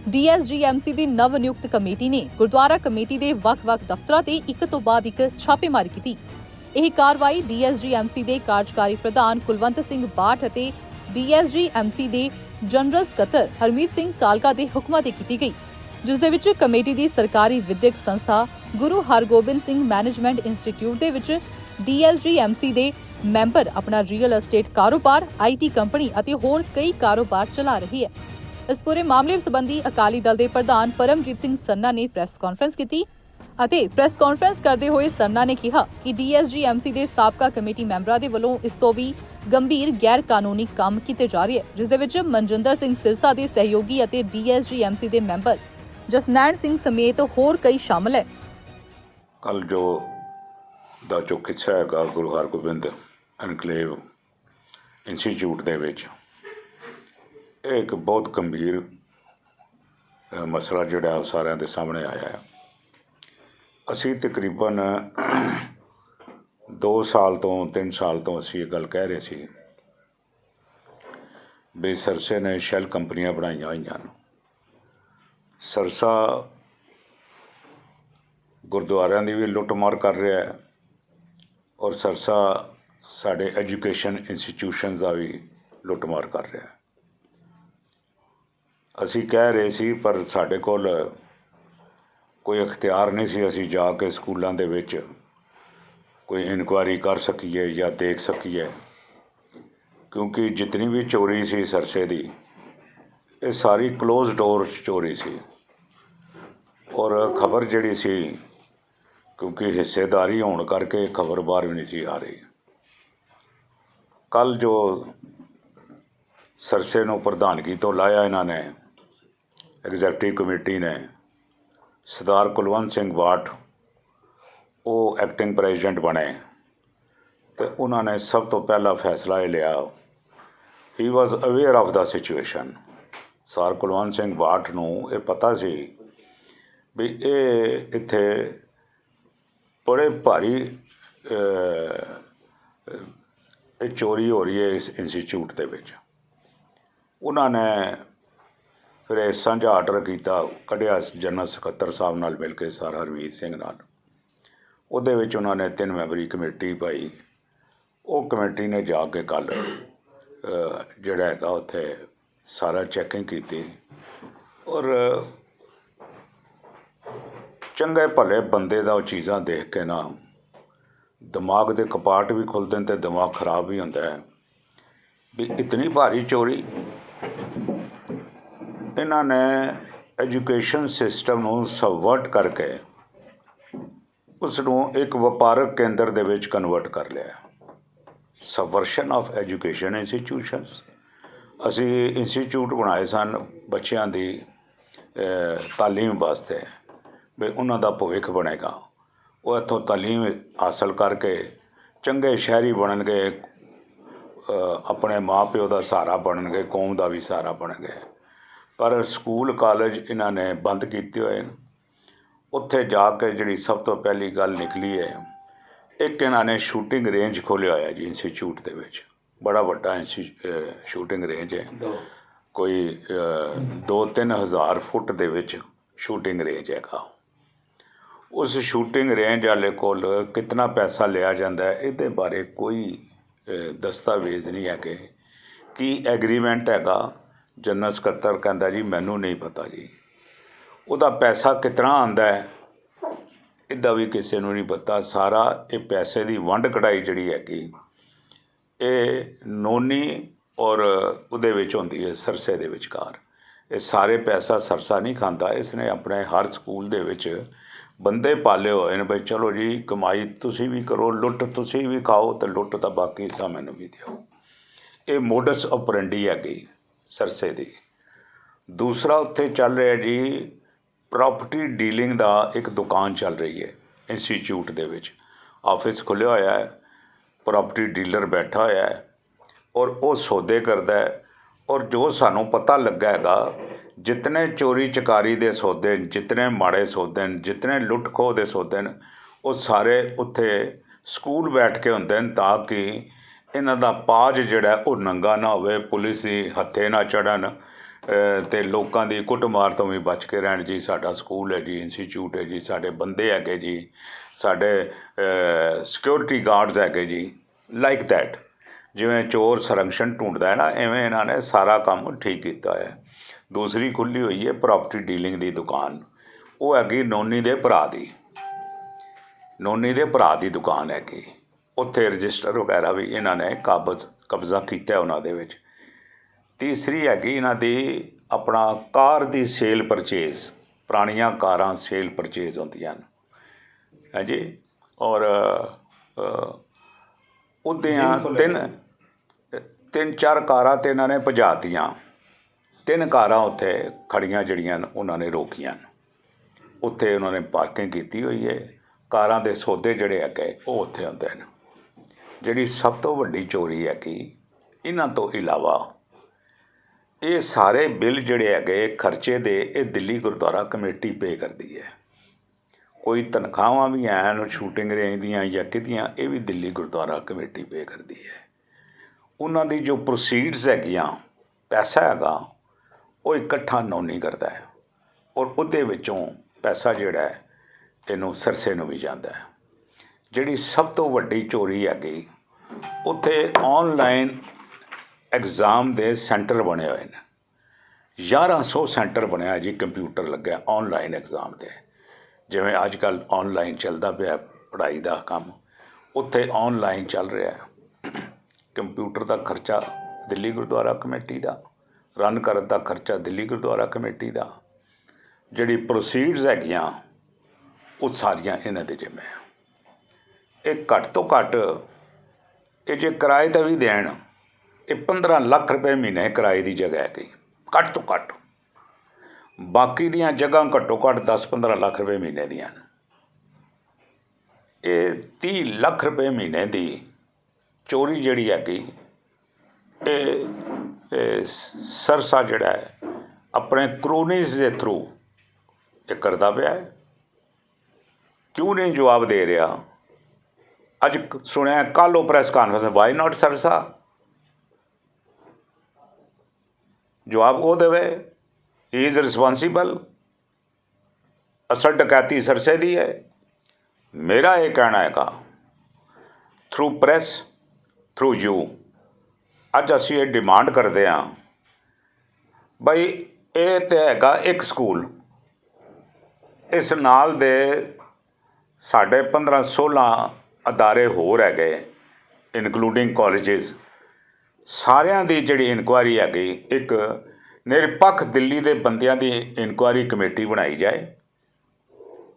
DSGMC ਦੀ ਨਵ ਨਿਯੁਕਤ committee ਨੇ ਗੁਰਦੁਆਰਾ ਕਮੇਟੀ ਦੇ ਵੱਖ-ਵੱਖ ਦਫ਼ਤਰਾਂ ਤੇ ਇੱਕ ਤੋਂ ਬਾਅਦ ਇੱਕ ਛਾਪੇਮਾਰੀ ਕੀਤੀ। ਇਹ ਕਾਰਵਾਈ DSGMC ਦੇ ਕਾਰਜਕਾਰੀ ਪ੍ਰਧਾਨ ਕੁਲਵੰਤ ਸਿੰਘ ਬਾਠ ਅਤੇ DSGMC ਦੇ ਜਨਰਲ ਸਕੱਤਰ ਹਰਮੀਤ ਸਿੰਘ ਕਾਲਕਾ ਦੇ ਹੁਕਮਾਂ ਤੇ ਕੀਤੀ ਗਈ, ਜਿਸ ਦੇ ਵਿੱਚ ਕਮੇਟੀ ਦੀ ਸਰਕਾਰੀ ਵਿਦਿਅਕ ਸੰਸਥਾ ਗੁਰੂ ਹਰਗੋਬਿੰਦ ਸਿੰਘ ਮੈਨੇਜਮੈਂਟ ਇੰਸਟੀਚਿਊਟ ਦੇ ਵਿੱਚ DSGMC ਦੇ ਮੈਂਬਰ ਆਪਣਾ ਰੀਅਲ ਅਸਟੇਟ ਕਾਰੋਬਾਰ, IT ਕੰਪਨੀ ਅਤੇ ਹੋਰ ਕਈ ਕਾਰੋਬਾਰ ਚਲਾ ਰਹੀ ਹੈ। ਇਸ ਪੂਰੇ ਮਾਮਲੇ ਸੰਬੰਧੀ ਅਕਾਲੀ ਦਲ ਦੇ ਪ੍ਰਧਾਨ ਪਰਮਜੀਤ ਸਿੰਘ ਸੰਨਾ ਨੇ ਪ੍ਰੈਸ ਕਾਨਫਰੰਸ ਕੀਤੀ ਅਤੇ ਪ੍ਰੈਸ ਕਾਨਫਰੰਸ ਕਰਦੇ ਹੋਏ ਸੰਨਾ ਨੇ ਕਿਹਾ ਕਿ DSGMC ਦੇ ਸਾਬਕਾ ਕਮੇਟੀ ਮੈਂਬਰਾਂ ਦੇ ਵੱਲੋਂ ਇਸ ਤੋਂ ਵੀ ਗੰਭੀਰ ਗੈਰ ਕਾਨੂੰਨੀ ਕੰਮ ਕੀਤੇ ਜਾ ਰਹੇ ਹਨ, ਜਿਸ ਦੇ ਵਿੱਚ ਮਨਜਿੰਦਰ ਸਿੰਘ ਸਿਰਸਾ ਦੇ ਸਹਿਯੋਗੀ ਅਤੇ DSGMC ਦੇ ਮੈਂਬਰ ਜਸਨੈਣ ਸਿੰਘ ਸਮੇਤ ਹੋਰ ਕਈ ਸ਼ਾਮਲ ਹੈ। ਕੱਲ ਜੋ ਕਿੱਸਾ ਹੈਗਾ ਗੁਰੂ ਹਰਗੋਬਿੰਦ ਐਨਕਲੇਵ ਇੰਸਟੀਚਿਊਟ ਦੇ ਵਿੱਚ, ਇਹ ਇੱਕ ਬਹੁਤ ਗੰਭੀਰ ਮਸਲਾ ਜਿਹੜਾ ਉਹ ਸਾਰਿਆਂ ਦੇ ਸਾਹਮਣੇ ਆਇਆ ਹੈ। ਅਸੀਂ ਤਕਰੀਬਨ 2 ਸਾਲ ਤੋਂ 3 ਸਾਲ ਤੋਂ ਅਸੀਂ ਇਹ ਗੱਲ ਕਹਿ ਰਹੇ ਸੀ ਵੀ ਸਰਸੇ ਨੇ ਸ਼ੈੱਲ ਕੰਪਨੀਆਂ ਬਣਾਈਆਂ ਹੋਈਆਂ ਨੇ। ਸਰਸਾ ਗੁਰਦੁਆਰਿਆਂ ਦੀ ਵੀ ਲੁੱਟਮਾਰ ਕਰ ਰਿਹਾ ਹੈ ਔਰ ਸਰਸਾ ਸਾਡੇ ਐਜੂਕੇਸ਼ਨ ਇੰਸਟੀਟਿਊਸ਼ਨਸ ਦਾ ਵੀ ਲੁੱਟਮਾਰ ਕਰ ਰਿਹਾ ਹੈ। ਅਸੀਂ ਕਹਿ ਰਹੇ ਸੀ ਪਰ ਸਾਡੇ ਕੋਲ ਕੋਈ ਅਖਤਿਆਰ ਨਹੀਂ ਸੀ ਅਸੀਂ ਜਾ ਕੇ ਸਕੂਲਾਂ ਦੇ ਵਿੱਚ ਕੋਈ ਇਨਕੁਆਇਰੀ ਕਰ ਸਕੀਏ ਜਾਂ ਦੇਖ ਸਕੀਏ, ਕਿਉਂਕਿ ਜਿਤਨੀ ਵੀ ਚੋਰੀ ਸੀ ਸਰਸੇ ਦੀ, ਇਹ ਸਾਰੀ ਕਲੋਜ਼ ਡੋਰ ਚੋਰੀ ਸੀ ਔਰ ਖਬਰ ਜਿਹੜੀ ਸੀ, ਕਿਉਂਕਿ ਹਿੱਸੇਦਾਰੀ ਹੋਣ ਕਰਕੇ ਖਬਰ ਬਾਹਰ ਵੀ ਨਹੀਂ ਸੀ ਆ ਰਹੀ। ਕੱਲ੍ਹ ਜੋ ਸਰਸੇ ਨੂੰ ਪ੍ਰਧਾਨਗੀ ਤੋਂ ਲਾਇਆ ਇਹਨਾਂ ਨੇ, ਐਗਜ਼ੈਕਟਿਵ ਕਮੇਟੀ ਨੇ, ਸਰਦਾਰ ਕੁਲਵੰਤ ਸਿੰਘ ਬਾਠ ਉਹ ਐਕਟਿੰਗ ਪ੍ਰੈਜ਼ੀਡੈਂਟ ਬਣੇ ਅਤੇ ਉਹਨਾਂ ਨੇ ਸਭ ਤੋਂ ਪਹਿਲਾ ਫੈਸਲਾ ਇਹ ਲਿਆ, he was aware of the situation. Sir Kulwant Singh Bath ਨੂੰ ਇਹ ਪਤਾ ਸੀ ਵੀ ਇਹ ਇੱਥੇ ਬੜੇ ਭਾਰੀ ਇਹ ਚੋਰੀ ਹੋ ਰਹੀ ਹੈ ਇਸ ਇੰਸਟੀਚਿਊਟ ਦੇ ਵਿੱਚ। ਉਹਨਾਂ ਨੇ ਫਿਰ ਇਹ ਸਾਂਝਾ ਆਰਡਰ ਕੀਤਾ, ਕੱਢਿਆ ਜਨਰਲ ਸਕੱਤਰ ਸਾਹਿਬ ਨਾਲ ਮਿਲ ਕੇ, ਸਰ ਹਰਮੀਤ ਸਿੰਘ ਨਾਲ। ਉਹਦੇ ਵਿੱਚ ਉਹਨਾਂ ਨੇ 3 ਮੈਂਬਰੀ ਕਮੇਟੀ ਪਾਈ। ਉਹ ਕਮੇਟੀ ਨੇ ਜਾ ਕੇ ਕੱਲ੍ਹ ਜਿਹੜਾ ਹੈਗਾ ਉੱਥੇ ਸਾਰਾ ਚੈਕਿੰਗ ਕੀਤੀ ਔਰ ਚੰਗੇ ਭਲੇ ਬੰਦੇ ਦਾ ਉਹ ਚੀਜ਼ਾਂ ਦੇਖ ਕੇ ਨਾ ਦਿਮਾਗ ਦੇ ਕਪਾਟ ਵੀ ਖੁੱਲ੍ਹਦੇ ਨੇ ਅਤੇ ਦਿਮਾਗ ਖਰਾਬ ਵੀ ਹੁੰਦਾ ਹੈ ਵੀ ਇਤਨੀ ਭਾਰੀ ਚੋਰੀ। ਇਹਨਾਂ ਨੇ ਐਜੂਕੇਸ਼ਨ ਸਿਸਟਮ ਨੂੰ ਸਬਵਰਟ ਕਰਕੇ ਉਸ ਨੂੰ ਇੱਕ ਵਪਾਰਕ ਕੇਂਦਰ ਦੇ ਵਿੱਚ ਕਨਵਰਟ ਕਰ ਲਿਆ। ਸਬਵਰਸ਼ਨ ਆਫ ਐਜੂਕੇਸ਼ਨ ਇੰਸਟੀਟਿਊਸ਼ਨਸ। ਅਸੀਂ ਇੰਸਟੀਚਿਊਟ ਬਣਾਏ ਸਨ ਬੱਚਿਆਂ ਦੀ ਤਾਲੀਮ ਵਾਸਤੇ ਵੀ ਉਹਨਾਂ ਦਾ ਭਵਿੱਖ ਬਣੇਗਾ, ਉਹ ਇੱਥੋਂ ਤਾਲੀਮ ਹਾਸਲ ਕਰਕੇ ਚੰਗੇ ਸ਼ਹਿਰੀ ਬਣਨਗੇ, ਆਪਣੇ ਮਾਂ ਪਿਓ ਦਾ ਸਹਾਰਾ ਬਣਨਗੇ, ਕੌਮ ਦਾ ਵੀ ਸਹਾਰਾ ਬਣਨਗੇ। ਪਰ ਸਕੂਲ ਕਾਲਜ ਇਹਨਾਂ ਨੇ ਬੰਦ ਕੀਤੇ ਹੋਏ ਨੇ। ਉੱਥੇ ਜਾ ਕੇ ਜਿਹੜੀ ਸਭ ਤੋਂ ਪਹਿਲੀ ਗੱਲ ਨਿਕਲੀ ਹੈ, ਇੱਕ ਇਹਨਾਂ ਨੇ ਸ਼ੂਟਿੰਗ ਰੇਂਜ ਖੋਲ੍ਹਿਆ ਹੋਇਆ ਜੀ ਇੰਸਟੀਚਿਊਟ ਦੇ ਵਿੱਚ। ਬੜਾ ਵੱਡਾ ਸ਼ੂਟਿੰਗ ਰੇਂਜ ਹੈ, ਕੋਈ 2-3 ਹਜ਼ਾਰ ਫੁੱਟ ਦੇ ਵਿੱਚ ਸ਼ੂਟਿੰਗ ਰੇਂਜ ਹੈਗਾ। ਉਸ ਸ਼ੂਟਿੰਗ ਰੇਂਜ ਵਾਲੇ ਕੋਲ ਕਿਤਨਾ ਪੈਸਾ ਲਿਆ ਜਾਂਦਾ ਇਹਦੇ ਬਾਰੇ ਕੋਈ ਦਸਤਾਵੇਜ਼ ਨਹੀਂ ਹੈਗੇ। ਕੀ ਐਗਰੀਮੈਂਟ ਹੈਗਾ? ਜਨਰਲ ਸਕੱਤਰ ਕਹਿੰਦਾ ਜੀ ਮੈਨੂੰ ਨਹੀਂ ਪਤਾ ਜੀ। ਉਹਦਾ ਪੈਸਾ ਕਿਤਨਾ ਆਉਂਦਾ ਹੈ ਇਹਦਾ ਵੀ ਕਿਸੇ ਨੂੰ ਨਹੀਂ ਪਤਾ। ਸਾਰਾ ਇਹ ਪੈਸੇ ਦੀ ਵੰਡ ਕਢਾਈ ਜਿਹੜੀ ਹੈਗੀ ਇਹ ਨੋਨੀ ਔਰ ਉਹਦੇ ਵਿੱਚ ਹੁੰਦੀ ਹੈ ਸਰਸੇ ਦੇ ਵਿਚਕਾਰ। ਇਹ ਸਾਰੇ ਪੈਸਾ ਸਰਸਾ ਨਹੀਂ ਖਾਂਦਾ, ਇਸਨੇ ਆਪਣੇ ਹਰ ਸਕੂਲ ਦੇ ਵਿੱਚ ਬੰਦੇ ਪਾਲੇ ਹੋਏ ਨੇ ਬਈ ਚਲੋ ਜੀ ਕਮਾਈ ਤੁਸੀਂ ਵੀ ਕਰੋ, ਲੁੱਟ ਤੁਸੀਂ ਵੀ ਖਾਓ ਅਤੇ ਲੁੱਟ ਦਾ ਬਾਕੀ ਹਿੱਸਾ ਮੈਨੂੰ ਵੀ ਦਿਓ। ਇਹ ਮੋਡਸ ਆਪਰੈਂਡੀ ਹੈਗੀ ਸਰਸੇ ਦੀ। ਦੂਸਰਾ ਉੱਥੇ ਚੱਲ ਰਿਹਾ ਜੀ ਪ੍ਰੋਪਰਟੀ ਡੀਲਿੰਗ ਦਾ ਇੱਕ ਦੁਕਾਨ ਚੱਲ ਰਹੀ ਹੈ ਇੰਸਟੀਚਿਊਟ ਦੇ ਵਿੱਚ। ਆਫਿਸ ਖੁੱਲ੍ਹਿਆ ਹੋਇਆ ਹੈ, ਪ੍ਰੋਪਰਟੀ ਡੀਲਰ ਬੈਠਾ ਹੋਇਆ ਹੈ ਔਰ ਉਹ ਸੌਦੇ ਕਰਦਾ ਹੈ। ਔਰ ਜੋ ਸਾਨੂੰ ਪਤਾ ਲੱਗਾ ਹੈਗਾ, ਜਿਤਨੇ ਚੋਰੀ ਚਕਾਰੀ ਦੇ ਸੌਦੇ, ਜਿਤਨੇ ਮਾੜੇ ਸੌਦੇ ਨੇ, ਜਿਤਨੇ ਲੁੱਟ ਖੋਹ ਦੇ ਸੌਦੇ ਨੇ, ਉਹ ਸਾਰੇ ਉੱਥੇ ਸਕੂਲ ਬੈਠ ਕੇ ਹੁੰਦੇ ਨੇ ਤਾਂ ਕਿ ਇਹਨਾਂ ਦਾ ਪਾਜ ਜਿਹੜਾ ਉਹ ਨੰਗਾ ਨਾ ਹੋਵੇ, ਪੁਲਿਸ ਦੀ ਹੱਥੇ ਨਾ ਚੜ੍ਹਨ, ਤੇ ਲੋਕਾਂ ਦੀ ਕੁੱਟਮਾਰ ਤੋਂ ਵੀ ਬਚ ਕੇ ਰਹਿਣ ਜੀ। ਸਾਡਾ ਸਕੂਲ ਹੈ ਜੀ, ਇੰਸਟੀਚਿਊਟ ਹੈ ਜੀ, ਸਾਡੇ ਬੰਦੇ ਹੈਗੇ ਜੀ, ਸਾਡੇ ਸਿਕਿਉਰਿਟੀ ਗਾਰਡਸ ਹੈਗੇ ਜੀ, ਲਾਈਕ ਦੈਟ। ਜਿਵੇਂ ਚੋਰ ਸੰਰਕਸ਼ਣ ਢੂੰਡਦਾ ਹੈ ਨਾ, ਐਵੇਂ ਇਹਨਾਂ ਨੇ ਸਾਰਾ ਕੰਮ ਠੀਕ ਕੀਤਾ ਹੈ। ਦੂਸਰੀ ਖੁੱਲ੍ਹੀ ਹੋਈ ਹੈ ਪ੍ਰੋਪਰਟੀ ਡੀਲਿੰਗ ਦੀ ਦੁਕਾਨ, ਉਹ ਹੈਗੀ ਨੋਨੀ ਦੇ ਭਰਾ ਦੀ। ਨੋਨੀ ਦੇ ਭਰਾ ਦੀ ਦੁਕਾਨ ਹੈਗੀ, ਉੱਥੇ ਰਜਿਸਟਰ ਵਗੈਰਾ ਵੀ ਇਹਨਾਂ ਨੇ ਕਬਜ਼ਾ ਕੀਤਾ ਉਹਨਾਂ ਦੇ ਵਿੱਚ। ਤੀਸਰੀ ਹੈਗੀ ਇਹਨਾਂ ਦੀ ਆਪਣਾ ਕਾਰ ਦੀ ਸੇਲ ਪਰਚੇਜ਼, ਪੁਰਾਣੀਆਂ ਕਾਰਾਂ ਸੇਲ ਪਰਚੇਜ਼ ਹੁੰਦੀਆਂ ਹਨ ਹਾਂਜੀ। ਔਰ ਉਹਦੀਆਂ ਤਿੰਨ ਚਾਰ ਕਾਰਾਂ ਤਾਂ ਇਹਨਾਂ ਨੇ ਭਜਾਤੀਆਂ। 3 ਕਾਰਾਂ ਉੱਥੇ ਖੜੀਆਂ ਜਿਹੜੀਆਂ ਉਹਨਾਂ ਨੇ ਰੋਕੀਆਂ, ਉੱਥੇ ਉਹਨਾਂ ਨੇ ਪਾਰਕਿੰਗ ਕੀਤੀ ਹੋਈ ਹੈ। ਕਾਰਾਂ ਦੇ ਸੌਦੇ ਜਿਹੜੇ ਹੈਗੇ ਉਹ ਉੱਥੇ ਹੁੰਦੇ ਨੇ। ਜਿਹੜੀ ਸਭ ਤੋਂ ਵੱਡੀ ਚੋਰੀ ਹੈਗੀ ਇਹਨਾਂ ਤੋਂ ਇਲਾਵਾ, ਇਹ ਸਾਰੇ ਬਿੱਲ ਜਿਹੜੇ ਹੈਗੇ ਖਰਚੇ ਦੇ, ਇਹ ਦਿੱਲੀ ਗੁਰਦੁਆਰਾ ਕਮੇਟੀ ਪੇ ਕਰਦੀ ਹੈ। ਕੋਈ ਤਨਖਾਹਾਂ ਵੀ ਹਨ ਸ਼ੂਟਿੰਗ ਰੇਂਜ ਦੀਆਂ ਜਾਂ ਕਿਹਦੀਆਂ, ਇਹ ਵੀ ਦਿੱਲੀ ਗੁਰਦੁਆਰਾ ਕਮੇਟੀ ਪੇ ਕਰਦੀ ਹੈ। ਉਹਨਾਂ ਦੀ ਜੋ ਪ੍ਰੋਸੀਡਸ ਹੈਗੀਆਂ, ਪੈਸਾ ਹੈਗਾ, ਉਹ ਇਕੱਠਾ ਨੋਨੀ ਕਰਦਾ ਹੈ ਔਰ ਉਹਦੇ ਵਿੱਚੋਂ ਪੈਸਾ ਜਿਹੜਾ ਹੈ ਇਹਨੂੰ ਸਰਸੇ ਨੂੰ ਵੀ ਜਾਂਦਾ ਹੈ। ਜਿਹੜੀ ਸਭ ਤੋਂ ਵੱਡੀ ਚੋਰੀ ਹੈਗੀ, ਉੱਥੇ ਔਨਲਾਈਨ ਐਗਜ਼ਾਮ ਦੇ ਸੈਂਟਰ ਬਣੇ ਹੋਏ ਨੇ। 1100 ਸੈਂਟਰ ਬਣਿਆ ਜੀ, ਕੰਪਿਊਟਰ ਲੱਗਿਆ ਔਨਲਾਈਨ ਐਗਜ਼ਾਮ ਦੇ। ਜਿਵੇਂ ਅੱਜ ਕੱਲ੍ਹ ਔਨਲਾਈਨ ਚੱਲਦਾ ਪਿਆ ਪੜ੍ਹਾਈ ਦਾ ਕੰਮ, ਉੱਥੇ ਔਨਲਾਈਨ ਚੱਲ ਰਿਹਾ। ਕੰਪਿਊਟਰ ਦਾ ਖਰਚਾ ਦਿੱਲੀ ਗੁਰਦੁਆਰਾ ਕਮੇਟੀ ਦਾ, ਰਨ ਕਰਨ ਦਾ ਖਰਚਾ ਦਿੱਲੀ ਗੁਰਦੁਆਰਾ ਕਮੇਟੀ ਦਾ। ਜਿਹੜੀ ਪ੍ਰੋਸੀਡਸ ਹੈਗੀਆਂ ਉਹ ਸਾਰੀਆਂ ਇਹਨਾਂ ਦੇ ਜਿੰਮੇ ਆ। ਇਹ ਘੱਟ ਤੋਂ ਘੱਟ, ਇਹ ਜੇ ਕਿਰਾਏ 'ਤੇ ਵੀ ਦੇਣ, ਇਹ 15 ਲੱਖ ਰੁਪਏ ਮਹੀਨੇ ਕਿਰਾਏ ਦੀ ਜਗ੍ਹਾ ਹੈਗੀ ਘੱਟ ਤੋਂ ਘੱਟ। ਬਾਕੀ ਦੀਆਂ ਜਗ੍ਹਾ ਘੱਟੋ ਘੱਟ 10-15 ਲੱਖ ਰੁਪਏ ਮਹੀਨੇ ਦੀਆਂ। ਇਹ 30 ਲੱਖ ਰੁਪਏ ਮਹੀਨੇ ਦੀ ਚੋਰੀ ਜਿਹੜੀ ਹੈਗੀ, ਇਹ ਸਰਸਾ ਜਿਹੜਾ ਹੈ ਆਪਣੇ ਕਰੋਨੀਜ਼ ਦੇ ਥਰੂ ਇਹ ਕਰਦਾ ਪਿਆ ਹੈ। ਕਿਉਂ ਨਹੀਂ ਜਵਾਬ ਦੇ ਰਿਹਾ? ਅੱਜ ਸੁਣਿਆ ਕੱਲ੍ਹ ਉਹ press conference, why not Sirsa? ਜਵਾਬ ਉਹ ਦੇਵੇ, ਹੀ ਇਜ਼ ਰਿਸਪੋਂਸੀਬਲ। ਅਸਲ ਡਕੈਤੀ ਸਰਸੇ ਦੀ ਹੈ। ਮੇਰਾ ਇਹ ਕਹਿਣਾ ਹੈਗਾ, ਥਰੂ ਪ੍ਰੈਸ, ਥਰੂ ਯੂ, ਅੱਜ ਅਸੀਂ ਇਹ ਡਿਮਾਂਡ ਕਰਦੇ ਹਾਂ ਬਈ ਇਹ ਤਾਂ ਹੈਗਾ ਇੱਕ ਸਕੂਲ, ਇਸ ਨਾਲ ਦੇ ਸਾਡੇ 15-16 ਅਦਾਰੇ ਹੋਰ ਹੈਗੇ ਇਨਕਲੂਡਿੰਗ ਕਾਲਜਿਸ। ਸਾਰਿਆਂ ਦੀ ਜਿਹੜੀ ਇਨਕੁਆਇਰੀ ਹੈਗੀ, ਇੱਕ ਨਿਰਪੱਖ ਦਿੱਲੀ ਦੇ ਬੰਦਿਆਂ ਦੀ ਇਨਕੁਆਇਰੀ ਕਮੇਟੀ ਬਣਾਈ ਜਾਏ,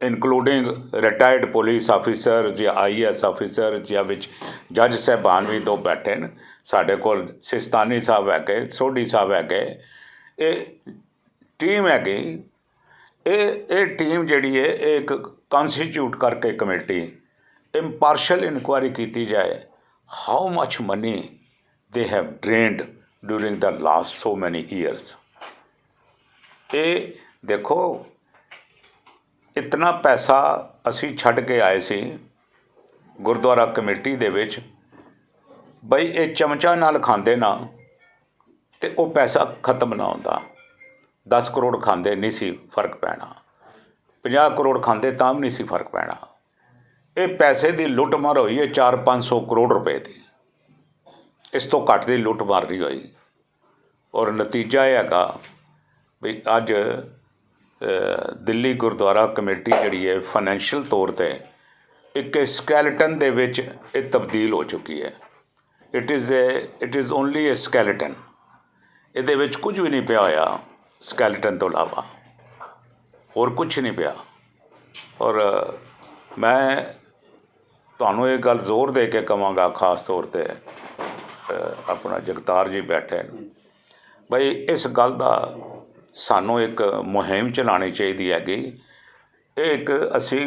ਇਨਕਲੂਡਿੰਗ ਰਿਟਾਇਰਡ ਪੁਲਿਸ ਆਫਿਸਰ ਜਾਂ IAS ਆਫਿਸਰ, ਜਾਂ ਵਿੱਚ ਜੱਜ ਸਾਹਿਬਾਨ ਵੀ 2 ਬੈਠੇ ਨੇ। ਸਾਡੇ ਕੋਲ ਸਿਸਤਾਨੀ ਸਾਹਿਬ ਹੈਗੇ, ਸੋਢੀ ਸਾਹਿਬ ਹੈਗੇ। ਇਹ ਟੀਮ ਹੈਗੀ, ਇਹ ਟੀਮ ਜਿਹੜੀ ਹੈ, ਇਹ ਇੱਕ ਕੰਸਟੀਟਿਊਟ ਕਰਕੇ ਕਮੇਟੀ, ਇੰਪਾਰਸ਼ਲ ਇਨਕੁਆਇਰੀ ਕੀਤੀ ਜਾਏ, how much money they have drained during the last so many years। ਇਹ ਦੇਖੋ, ਇਤਨਾ ਪੈਸਾ ਅਸੀਂ ਛੱਡ ਕੇ ਆਏ ਸੀ ਗੁਰਦੁਆਰਾ ਕਮੇਟੀ ਦੇ ਵਿੱਚ, ਬਈ ਇਹ ਚਮਚਾ ਨਾਲ ਖਾਂਦੇ ਨਾ ਤੇ ਉਹ ਪੈਸਾ ਖਤਮ ਨਾ ਹੁੰਦਾ। 10 ਕਰੋੜ ਖਾਂਦੇ ਨਹੀਂ ਸੀ ਫਰਕ ਪੈਣਾ, 50 ਕਰੋੜ ਖਾਂਦੇ ਤਾਂ ਵੀ ਨਹੀਂ ਸੀ ਫਰਕ ਪੈਣਾ। ਇਹ ਪੈਸੇ ਦੀ ਲੁੱਟ ਮਾਰ ਹੋਈ ਹੈ 400-500 ਕਰੋੜ ਰੁਪਏ ਦੀ, ਇਸ ਤੋਂ ਘੱਟ ਦੀ ਲੁੱਟ ਮਾਰ ਨਹੀਂ ਹੋਈ। ਔਰ ਨਤੀਜਾ ਇਹ ਹੈਗਾ ਵੀ ਅੱਜ ਦਿੱਲੀ ਗੁਰਦੁਆਰਾ ਕਮੇਟੀ ਜਿਹੜੀ ਹੈ ਫਾਈਨੈਂਸ਼ੀਅਲ ਤੌਰ 'ਤੇ ਇੱਕ ਸਕੈਲਟਨ ਦੇ ਵਿੱਚ ਇਹ ਤਬਦੀਲ ਹੋ ਚੁੱਕੀ ਹੈ। It is only A skeleton. ਇਹਦੇ ਵਿੱਚ ਕੁਝ ਵੀ ਨਹੀਂ ਪਿਆ ਹੋਇਆ ਸਕੈਲਟਨ ਤੋਂ ਇਲਾਵਾ, ਹੋਰ ਕੁਛ ਨਹੀਂ ਪਿਆ। ਔਰ ਮੈਂ ਤੁਹਾਨੂੰ ਇਹ ਗੱਲ ਜ਼ੋਰ ਦੇ ਕੇ ਕਹਾਂਗਾ, ਖ਼ਾਸ ਤੌਰ 'ਤੇ ਆਪਣਾ ਜਗਤਾਰ ਜੀ ਬੈਠੇ ਨੇ, ਬਈ ਇਸ ਗੱਲ ਦਾ ਸਾਨੂੰ ਇੱਕ ਮੁਹਿੰਮ ਚਲਾਉਣੀ ਚਾਹੀਦੀ ਹੈਗੀ। ਇਹ ਅਸੀਂ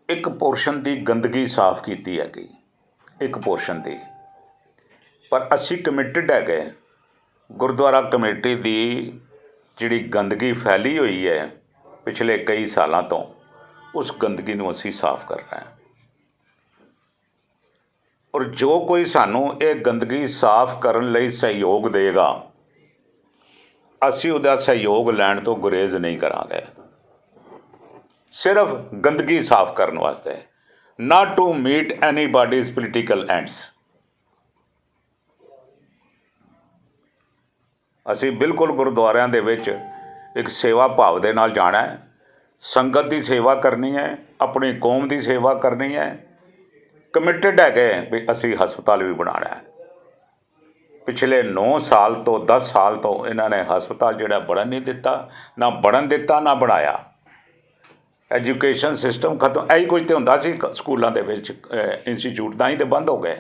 ਇੱਕ ਪੋਰਸ਼ਨ ਦੀ ਗੰਦਗੀ ਸਾਫ਼ ਕੀਤੀ ਹੈਗੀ, ਇੱਕ ਪੋਰਸ਼ਨ ਦੀ, ਪਰ ਅਸੀਂ ਕਮਿਟਡ ਹੈਗੇ ਗੁਰਦੁਆਰਾ ਕਮੇਟੀ ਦੀ ਜਿਹੜੀ ਗੰਦਗੀ ਫੈਲੀ ਹੋਈ ਹੈ ਪਿਛਲੇ ਕਈ ਸਾਲਾਂ ਤੋਂ, ਉਸ ਗੰਦਗੀ ਨੂੰ ਅਸੀਂ ਸਾਫ਼ ਕਰਨਾ ਹੈ। ਔਰ ਜੋ ਕੋਈ ਸਾਨੂੰ ਇਹ ਗੰਦਗੀ ਸਾਫ਼ ਕਰਨ ਲਈ ਸਹਿਯੋਗ ਦੇਗਾ, ਅਸੀਂ ਉਹਦਾ ਸਹਿਯੋਗ ਲੈਣ ਤੋਂ ਗੁਰੇਜ਼ ਨਹੀਂ ਕਰਾਂਗੇ। ਸਿਰਫ ਗੰਦਗੀ ਸਾਫ਼ ਕਰਨ ਵਾਸਤੇ, not to meet anybody's political ends. ਅਸੀਂ ਬਿਲਕੁਲ ਗੁਰਦੁਆਰਿਆਂ ਦੇ ਵਿੱਚ ਇੱਕ ਸੇਵਾ ਭਾਵ ਦੇ ਨਾਲ ਜਾਣਾ ਹੈ, ਸੰਗਤ ਦੀ ਸੇਵਾ ਕਰਨੀ ਹੈ, ਆਪਣੀ ਕੌਮ ਦੀ ਸੇਵਾ ਕਰਨੀ ਹੈ। ਕਮਿਟਡ ਹੈਗੇ ਵੀ ਅਸੀਂ ਹਸਪਤਾਲ ਵੀ ਬਣਾਉਣਾ ਹੈ। ਪਿਛਲੇ 9 ਸਾਲ ਤੋਂ 10 ਸਾਲ ਤੋਂ ਇਹਨਾਂ ਨੇ ਹਸਪਤਾਲ ਜਿਹੜਾ ਬਣਨ ਨਹੀਂ ਦਿੱਤਾ, ਨਾ ਬਣਨ ਦਿੱਤਾ ਨਾ ਬਣਾਇਆ। ਐਜੂਕੇਸ਼ਨ ਸਿਸਟਮ ਖਤਮ, ਇਹੀ ਕੁਝ ਤਾਂ ਹੁੰਦਾ ਸੀ ਸਕੂਲਾਂ ਦੇ ਵਿੱਚ, ਇੰਸਟੀਚਿਊਟ ਤਾਂ ਹੀ ਤਾਂ ਬੰਦ ਹੋ ਗਏ।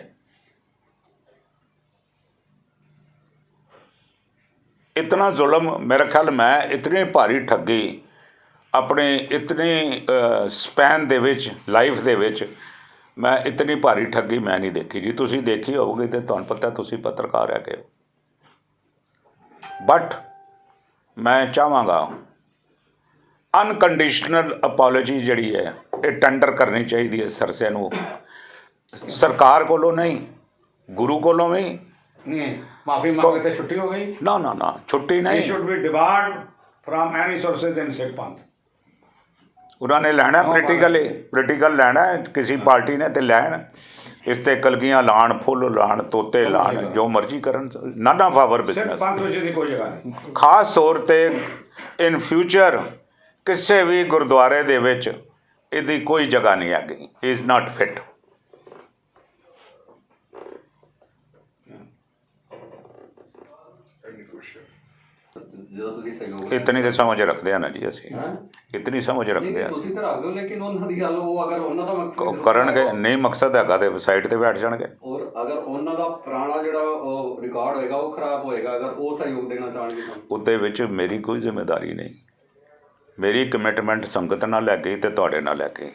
इतना जुल्म मेरा ख्याल मैं इतनी भारी ठगी अपने इतनी स्पैन दे विच लाइफ दे विच मैं इतनी भारी ठगी मैं नहीं देखी जी। तुसी देखी होगी तो तुहानूं पता, तुसी पत्रकार है। बट मैं चाहांगा अनकंडीशनल अपॉलोजी जिहड़ी है ये टेंडर करनी चाहिए सरसे नूं, सरकार कोलों नहीं, गुरु कोलों भी। माफी मांगे तो छुट्टी हो गई? ना ना ना, छुट्टी नहीं। should be debarred from any sources in Sikh Panth। उन्होंने लैना पोलिटिकल लैना है, किसी पार्टी ने तो लैन इस ते कलगियां लाण, फुल लाण, तोते लाण, जो मर्जी करन, none of our Sikh business. पंथ विच दी कोई जगह नहीं। खास तौर ते इन फ्यूचर किसी भी गुरुद्वारे दे विच इहदी कोई जगह नहीं हैगी। Is not fit. ਜਦੋਂ ਤੁਸੀਂ ਸਹਿਯੋਗ इतनी तो समझ रखते हैं ना जी, असी ਹੈਂ? इतनी समझ रखते ਨਹੀਂ हैं। ਤੁਸੀਂ ਤਾਂ ਰੱਖ ਦਿਓ, ਲੇਕਿਨ ਉਹਨਾਂ ਦੀ ਗੱਲ, ਉਹ ਅਗਰ ਉਹਨਾਂ ਦਾ ਮਕਸਦ ਕਰਨਗੇ ਨਹੀਂ, ਮਕਸਦ ਹੈਗਾ ਤੇ ਸਾਈਡ ਤੇ ਬੈਠ ਜਾਣਗੇ। ਔਰ ਅਗਰ ਉਹਨਾਂ ਦਾ ਪੁਰਾਣਾ ਜਿਹੜਾ ਉਹ ਰਿਕਾਰਡ ਹੋਏਗਾ ਉਹ ਖਰਾਬ ਹੋਏਗਾ, ਅਗਰ ਉਹ ਸਹਿਯੋਗ ਦੇਣਾ ਚਾਹਣਗੇ ਤਾਂ ਉਹਦੇ ਵਿੱਚ ਮੇਰੀ ਕੋਈ ਜ਼ਿੰਮੇਵਾਰੀ ਨਹੀਂ। ਮੇਰੀ ਕਮਿਟਮੈਂਟ ਸੰਗਤ ਨਾਲ ਲੈ ਕੇ ਤੇ ਤੁਹਾਡੇ ਨਾਲ ਲੈ ਕੇ,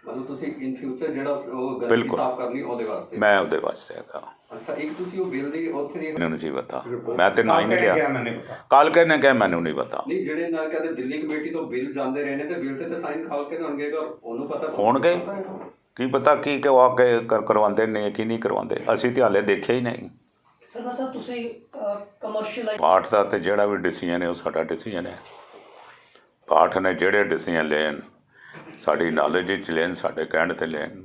ਮਤਲਬ ਤੁਸੀਂ ਇਨ ਫਿਊਚਰ ਜਿਹੜਾ ਉਹ ਗੰਦਗੀ ਬਿਲਕੁਲ। ਸਾਫ਼ ਕਰਨੀ ਉਹਦੇ ਵਾਸਤੇ। ਮੈਂ ਉਹਦੇ ਵਾਸਤੇ ਹੈਗਾ। ਅੱਛਾ, ਇੱਕ ਤੁਸੀਂ ਉਹ ਬਿੱਲ ਦੀ ਉੱਥੇ ਦੀ ਮੈਨੂੰ ਨਹੀਂ ਪਤਾ, ਮੈਂ ਤੇ ਨਾ ਹੀ ਨਹੀਂ क्या ਲਿਆ। मैंने पता। ਕਾਲਕੇ ਨੇ ਕਿਹਾ ਮੈਨੂੰ ਨਹੀਂ ਪਤਾ। ਨਹੀਂ, ਜਿਹੜੇ ਨਾਲ ਕਹਿੰਦੇ ਦਿੱਲੀ ਕਮੇਟੀ ਤੋਂ ਬਿੱਲ ਜਾਂਦੇ ਰਹੇ ਨੇ ਤੇ ਬਿੱਲ ਤੇ ਸਾਈਨ ਖਾਲ ਕੇ ਹੋਣਗੇ, ਉਹਨੂੰ ਪਤਾ ਹੋਣਗੇ। ਕੀ ਪਤਾ ਕੀ ਆ ਕੇ ਕਰਵਾਉਂਦੇ ਨੇ ਕੀ ਨਹੀਂ ਕਰਵਾਉਂਦੇ, ਅਸੀਂ ਤੇ ਹਾਲੇ ਦੇਖਿਆ ਹੀ ਨਹੀਂ। ਸਰ ਤੁਸੀਂ ਕਮਰਸ਼ੀਅਲ ਪਾਠ ਦਾ ਤੇ ਜਿਹੜਾ ਵੀ ਡਿਸੀਜਨ ਹੈ ਉਹ ਸਾਡਾ ਡਿਸੀਜਨ ਹੈ। ਪਾਠ ਨੇ ਜਿਹੜੇ ਡਿਸੀਜਨ ਲੈਣ ਸਾਡੀ ਨੌਲੇਜ ਵਿੱਚ ਲੈਣ, ਸਾਡੇ ਕਹਿਣ 'ਤੇ ਲੈਣ,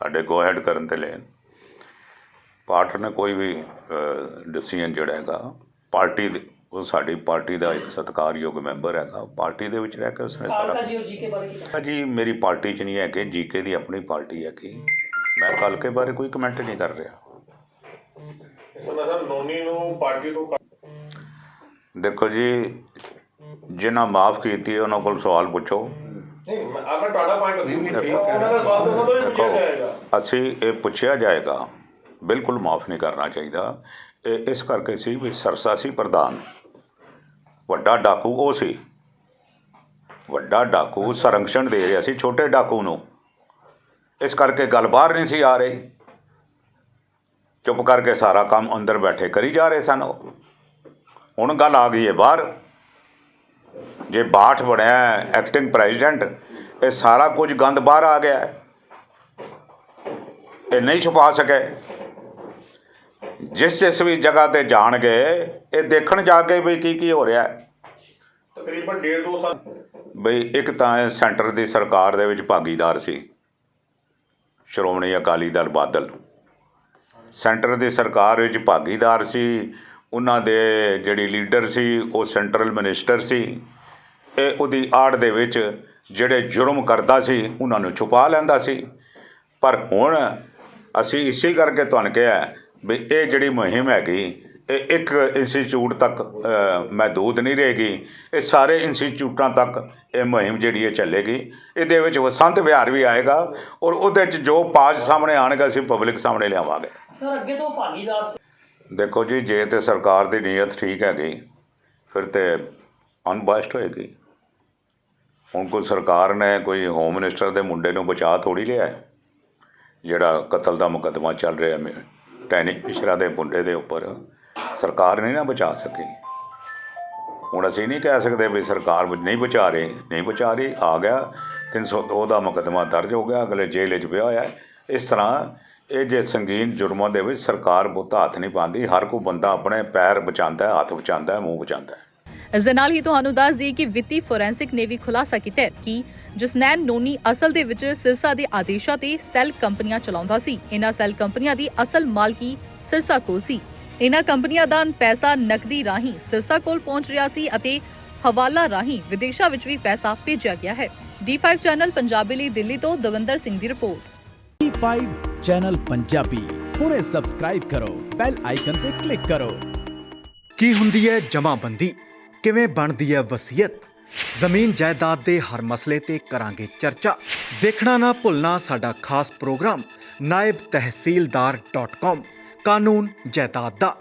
ਸਾਡੇ ਗੋ ਹੈਡ ਕਰਨ 'ਤੇ ਲੈਣ। ਪਾਠ ਨੇ ਕੋਈ ਵੀ ਡਿਸੀਜਨ ਜਿਹੜਾ ਹੈਗਾ ਪਾਰਟੀ ਦੇ, ਉਹ ਸਾਡੀ ਪਾਰਟੀ ਦਾ ਇੱਕ ਸਤਿਕਾਰਯੋਗ ਮੈਂਬਰ ਹੈਗਾ, ਪਾਰਟੀ ਦੇ ਵਿੱਚ ਰਹਿ ਕੇ ਉਸਨੇ ਸਾਰਾ। ਜੀ ਔਰ ਜੀਕੇ ਬਾਰੇ ਕੀ ਜੀ ਮੇਰੀ ਪਾਰਟੀ 'ਚ ਨਹੀਂ ਹੈ ਕਿ ਜੀਕੇ ਦੀ ਆਪਣੀ ਪਾਰਟੀ ਹੈ ਕਿ ਮੈਂ ਕਾਲਕੇ ਬਾਰੇ ਕੋਈ ਕਮੈਂਟ ਨਹੀਂ ਕਰ ਰਿਹਾ। ਨੋਨੀ ਨੂੰ ਪਾਰਟੀ ਨੂੰ ਦੇਖੋ ਜੀ, ਜਿਨ੍ਹਾਂ ਮਾਫ ਕੀਤੀ ਉਹਨਾਂ ਕੋਲ ਸਵਾਲ ਪੁੱਛੋ। ਨਹੀਂ, ਆਪਣਾ ਤੁਹਾਡਾ ਪੁਆਇੰਟ ਉਹਨਾਂ ਦਾ ਸਵਾਲ ਉਹਨਾਂ ਤੋਂ ਹੀ ਪੁੱਛਿਆ ਜਾਏਗਾ। ਅਸੀਂ ਇਹ ਪੁੱਛਿਆ ਜਾਏਗਾ, ਬਿਲਕੁਲ ਮਾਫ ਨਹੀਂ ਕਰਨਾ ਚਾਹੀਦਾ। ਇਹ ਇਸ ਕਰਕੇ ਸੀ ਵੀ ਸਰਸਾ ਸੀ ਪ੍ਰਧਾਨ, ਵੱਡਾ ਡਾਕੂ ਉਹ ਸੀ, ਵੱਡਾ ਡਾਕੂ ਸੰਰਕਸ਼ਣ ਦੇ ਰਿਹਾ ਸੀ ਛੋਟੇ ਡਾਕੂ ਨੂੰ, ਇਸ ਕਰਕੇ ਗੱਲ ਬਾਹਰ ਨਹੀਂ ਸੀ ਆ ਰਹੀ। ਚੁੱਪ ਕਰਕੇ ਸਾਰਾ ਕੰਮ ਅੰਦਰ ਬੈਠੇ ਕਰੀ ਜਾ ਰਹੇ ਸਨ। ਹੁਣ ਗੱਲ ਆ ਗਈ ਹੈ ਬਾਹਰ। ਜੇ ਬਾਠ ਬਣਿਆ ਐਕਟਿੰਗ ਪ੍ਰੈਜ਼ੀਡੈਂਟ, ਇਹ ਸਾਰਾ ਕੁਝ ਗੰਦ ਬਾਹਰ ਆ ਗਿਆ, ਇਹ ਨਹੀਂ ਛੁਪਾ ਸਕੇ। ਜਿਸ ਵੀ ਜਗ੍ਹਾ ਤੇ ਜਾਣਗੇ ਇਹ ਦੇਖਣ ਜਾ ਕੇ ਵੀ ਕੀ ਹੋ ਰਿਹਾ। ਤਕਰੀਬਨ 1.5-2 ਸਾਲ ਬਈ ਇੱਕ ਤਾਂ ਇਹ ਸੈਂਟਰ ਦੀ ਸਰਕਾਰ ਦੇ ਵਿੱਚ ਭਾਗੀਦਾਰ ਸੀ ਸ਼੍ਰੋਮਣੀ ਅਕਾਲੀ ਦਲ ਬਾਦਲ, ਸੈਂਟਰ ਦੀ ਸਰਕਾਰ ਵਿੱਚ ਭਾਗੀਦਾਰ ਸੀ। ਉਹਨਾਂ ਦੇ ਜਿਹੜੀ ਲੀਡਰ ਸੀ ਉਹ ਸੈਂਟਰਲ ਮਿਨਿਸਟਰ ਸੀ। ਇਹ ਉਹਦੀ ਆੜ ਦੇ ਵਿੱਚ ਜਿਹੜੇ ਜੁਰਮ ਕਰਦਾ ਸੀ ਉਹਨਾਂ ਨੂੰ ਛੁਪਾ ਲੈਂਦਾ ਸੀ। ਪਰ ਹੁਣ ਅਸੀਂ ਇਸੇ ਕਰਕੇ ਤੁਹਾਨੂੰ ਕਿਹਾ ਵੀ ਇਹ ਜਿਹੜੀ ਮੁਹਿੰਮ ਹੈਗੀ ਇਹ ਇੱਕ ਇੰਸਟੀਚਿਊਟ ਤੱਕ ਮਹਿਦੂਦ ਨਹੀਂ ਰਹੇਗੀ, ਇਹ ਸਾਰੇ ਇੰਸਟੀਚਿਊਟਾਂ ਤੱਕ ਇਹ ਮੁਹਿੰਮ ਜਿਹੜੀ ਹੈ ਚੱਲੇਗੀ। ਇਹਦੇ ਵਿੱਚ ਵਸੰਤ ਵਿਹਾਰ ਵੀ ਆਏਗਾ ਔਰ ਉਹਦੇ 'ਚ ਜੋ ਪਾਜ ਸਾਹਮਣੇ ਆਉਣਗੇ ਅਸੀਂ ਪਬਲਿਕ ਸਾਹਮਣੇ ਲਿਆਵਾਂਗੇ। ਸਰ ਅੱਗੇ ਤੋਂ ਭਾਗੀਦਾਰ ਦੇਖੋ ਜੀ, ਜੇ ਤੇ ਸਰਕਾਰ ਦੀ ਨੀਅਤ ਠੀਕ ਹੈਗੀ ਫਿਰ ਤੇ ਅਨਬਾਇਸਡ ਹੋਏਗੀ। ਹੁਣ ਕੋਈ ਸਰਕਾਰ ਨੇ ਕੋਈ ਹੋਮ ਮਿਨਿਸਟਰ ਦੇ ਮੁੰਡੇ ਨੂੰ ਬਚਾ ਥੋੜ੍ਹੀ ਲਿਆ, ਜਿਹੜਾ ਕਤਲ ਦਾ ਮੁਕੱਦਮਾ ਚੱਲ ਰਿਹਾ ਟੈਨੀ ਮਿਸ਼ਰਾ ਦੇ ਮੁੰਡੇ ਦੇ ਉੱਪਰ, ਸਰਕਾਰ ਨਹੀਂ ਨਾ ਬਚਾ ਸਕੀ। ਹੁਣ ਅਸੀਂ ਨਹੀਂ ਕਹਿ ਸਕਦੇ ਵੀ ਸਰਕਾਰ ਨਹੀਂ ਬਚਾ ਰਹੀ, ਆ ਗਿਆ 302 ਦਾ ਮੁਕੱਦਮਾ ਦਰਜ ਹੋ ਗਿਆ, ਅਗਲੇ ਜੇਲ੍ਹ 'ਚ ਪਿਆ ਹੋਇਆ। ਇਸ ਤਰ੍ਹਾਂ ਇਹ ਜੇ ਸੰਗੀਨ ਜੁਰਮਾਂ ਦੇ ਵਿੱਚ ਸਰਕਾਰ ਬਹੁਤਾ ਹੱਥ ਨਹੀਂ ਪਾਉਂਦੀ। ਹਰ ਕੋਈ ਬੰਦਾ ਆਪਣੇ ਪੈਰ ਬਚਾਉਂਦਾ, ਹੱਥ ਬਚਾਉਂਦਾ, ਮੂੰਹ ਬਚਾਉਂਦਾ। ਇਸ ਦੇ ਨਾਲ ਹੀ ਤੁਹਾਨੂੰ ਦੱਸ ਦਈਏ ਕਿ ਵਿੱਤੀ ਫੋਰੈਂਸਿਕ ਨੇ ਵੀ ਖੁਲਾਸਾ ਕੀਤਾ ਹੈ ਕਿ ਜਸਨੈਨ ਨੋਨੀ ਅਸਲ ਦੇ ਵਿੱਚ ਸਿਰਸਾ ਦੇ ਆਦੇਸ਼ਾਂ ਤੇ ਸੈੱਲ ਕੰਪਨੀਆਂ ਚਲਾਉਂਦਾ ਸੀ। ਇਹਨਾਂ ਸੈੱਲ ਕੰਪਨੀਆਂ ਦੀ ਅਸਲ ਮਾਲਕੀ ਸਿਰਸਾ ਕੋਲ ਸੀ। ਇਹਨਾਂ ਕੰਪਨੀਆਂ ਦਾ ਪੈਸਾ ਨਕਦੀ ਰਾਹੀਂ ਸਿਰਸਾ ਕੋਲ ਪਹੁੰਚ ਰਿਹਾ ਸੀ ਅਤੇ ਹਵਾਲਾ ਰਾਹੀਂ ਵਿਦੇਸ਼ਾਂ ਵਿੱਚ ਵੀ ਪੈਸਾ ਭੇਜਿਆ ਗਿਆ ਹੈ। D5 ਚੈਨਲ ਪੰਜਾਬੀ ਲਈ ਦਿੱਲੀ ਤੋਂ ਦਵਿੰਦਰ ਸਿੰਘ ਦੀ ਰਿਪੋਰਟ। D5 ਚੈਨਲ ਪੰਜਾਬੀ ਹੁਣੇ ਸਬਸਕ੍ਰਾਈਬ ਕਰੋ, ਬੈਲ ਆਈਕਨ ਤੇ ਕਲਿੱਕ ਕਰੋ। ਕੀ ਹੁੰਦੀ ਹੈ ਜਮ੍ਹਾਂਬੰਦੀ, ਕਿਵੇਂ ਬਣਦੀ ਹੈ ਵਸੀਅਤ, ਜ਼ਮੀਨ ਜਾਇਦਾਦ ਦੇ ਹਰ ਮਸਲੇ ਤੇ ਕਰਾਂਗੇ ਚਰਚਾ। ਦੇਖਣਾ ਨਾ ਭੁੱਲਣਾ ਸਾਡਾ ਖਾਸ ਪ੍ਰੋਗਰਾਮ naibtehsildar.com ਕਾਨੂੰਨ ਜਾਇਦਾਦ ਦਾ।